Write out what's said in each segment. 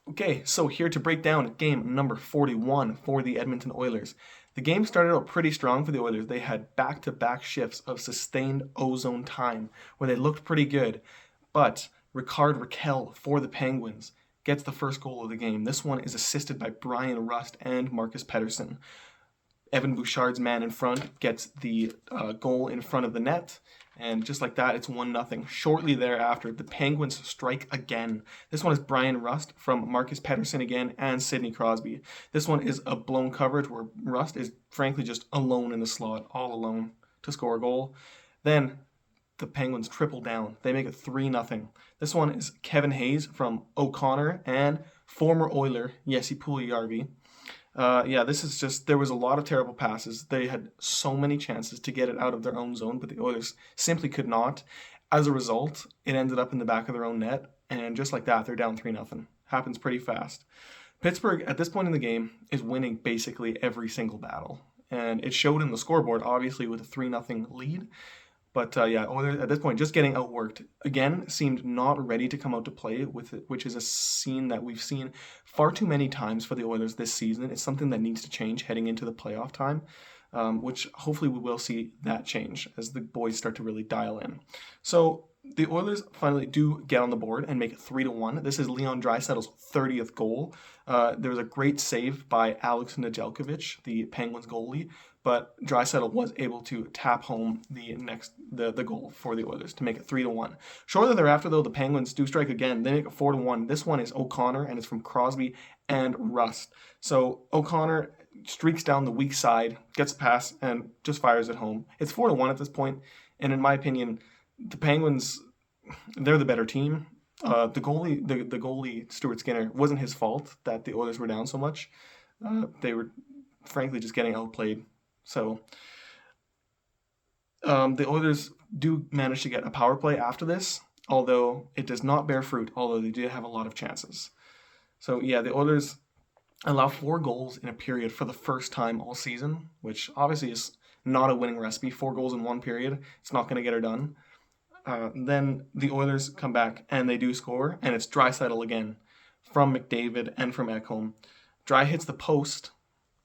Okay, so here to break down game number 41 for the Edmonton Oilers. The game started out pretty strong for the Oilers. They had back-to-back shifts of sustained ozone time where they looked pretty good. But Ricard Raquel for the Penguins gets the first goal of the game. This one is assisted by Brian Rust and Marcus Pettersson. Evan Bouchard's man in front gets the goal in front of the net. And just like that, it's 1-0. Shortly thereafter, the Penguins strike again. This one is Brian Rust from Marcus Pettersson again and Sidney Crosby. This one is a blown coverage where Rust is frankly just alone in the slot, all alone to score a goal. Then the Penguins triple down. They make it 3-0. This one is Kevin Hayes from O'Connor and former Oiler Jesse Puljujärvi. This is just, there was a lot of terrible passes. They had so many chances to get it out of their own zone, but the Oilers simply could not. As a result, it ended up in the back of their own net, and just like that, they're down 3-0. Happens pretty fast. Pittsburgh, at this point in the game, is winning basically every single battle, and it showed in the scoreboard, obviously, with a 3-0 lead. But Oilers at this point just getting outworked. Again, seemed not ready to come out to play with it, which is a scene that we've seen far too many times for the Oilers this season. It's something that needs to change heading into the playoff time, which hopefully we will see that change as the boys start to really dial in. So the Oilers finally do get on the board and make it 3-1. This is Leon Draisaitl's 30th goal. There was a great save by Alex Nedeljkovic, the Penguins goalie, but Draisaitl was able to tap home the goal for the Oilers to make it 3-1. Shortly thereafter, though, the Penguins do strike again. They make it 4-1. This one is O'Connor, and it's from Crosby and Rust. So O'Connor streaks down the weak side, gets a pass, and just fires it home. It's 4-1 at this point, and in my opinion, the Penguins, they're the better team. The goalie Stuart Skinner, wasn't his fault that the Oilers were down so much. They were frankly just getting outplayed. So the Oilers do manage to get a power play after this, although it does not bear fruit, although they did have a lot of chances. So the Oilers allow 4 goals in a period for the first time all season, which obviously is not a winning recipe. 4 goals in one period, it's not going to get her done. Then the Oilers come back and they do score, and it's Draisaitl again from McDavid and from Ekholm. Dry hits the post.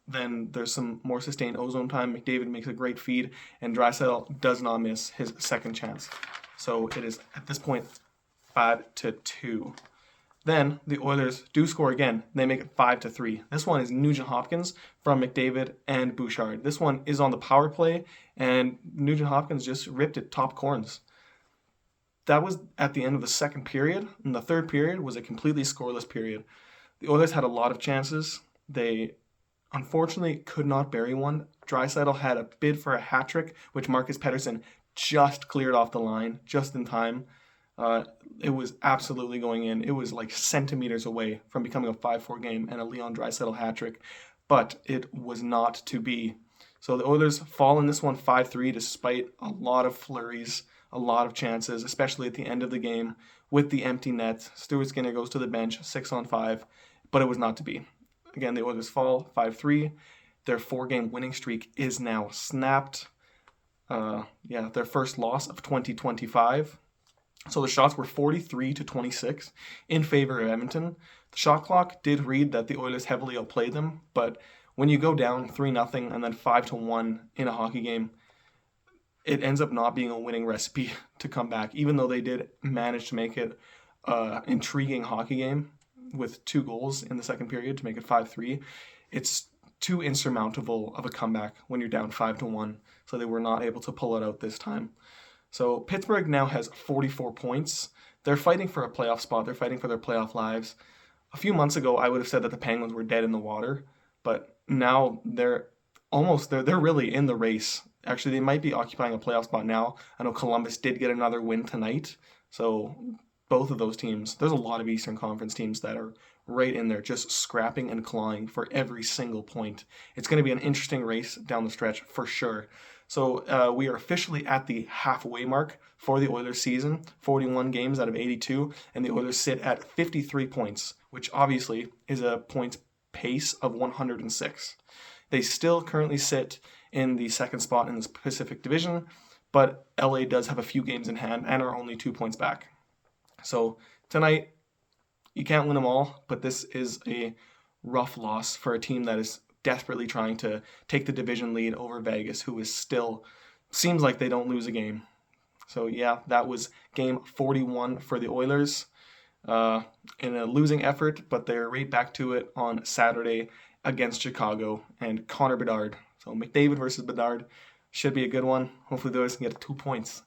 Then there's some more sustained ozone time. McDavid makes a great feed, and Draisaitl does not miss his second chance. So it is, at this point, 5-2. Then the Oilers do score again. They make it 5-3. This one is Nugent Hopkins from McDavid and Bouchard. This one is on the power play, and Nugent Hopkins just ripped it top corners. That was at the end of the second period, and the third period was a completely scoreless period. The Oilers had a lot of chances. They unfortunately could not bury one. Draisaitl had a bid for a hat trick, which Marcus Pettersson just cleared off the line just in time. It was absolutely going in. It was like centimeters away from becoming a 5-4 game and a Leon Draisaitl hat trick, but it was not to be. So the Oilers fall in this one 5-3 despite a lot of flurries, a lot of chances, especially at the end of the game with the empty net. Stuart Skinner goes to the bench, 6-on-5, but it was not to be. Again, the Oilers fall 5-3. Their 4-game winning streak is now snapped. Their first loss of 2025. So the shots were 43-26 in favor of Edmonton. The shot clock did read that the Oilers heavily outplayed them, but when you go down 3-0 and then 5-1 in a hockey game, it ends up not being a winning recipe to come back, even though they did manage to make it an intriguing hockey game with 2 goals in the second period to make it 5-3. It's too insurmountable of a comeback when you're down 5-1, so they were not able to pull it out this time. So Pittsburgh now has 44 points. They're fighting for a playoff spot. They're fighting for their playoff lives. A few months ago, I would have said that the Penguins were dead in the water, but now they're really in the race. Actually, they might be occupying a playoff spot now. I know Columbus did get another win tonight, so both of those teams, there's a lot of Eastern Conference teams that are right in there just scrapping and clawing for every single point. It's going to be an interesting race down the stretch for sure. So we are officially at the halfway mark for the Oilers season, 41 games out of 82, and the Oilers sit at 53 points, which obviously is a points pace of 106. They still currently sit in the second spot in the Pacific Division, but LA does have a few games in hand and are only 2 points back. So tonight, You can't win them all, but this is a rough loss for a team that is desperately trying to take the division lead over Vegas, who is still, seems like they don't lose a game. So yeah, that was game 41 for the Oilers in a losing effort, but they're right back to it on Saturday against Chicago and Connor Bedard. So McDavid versus Bedard should be a good one. Hopefully the Oilers can get 2 points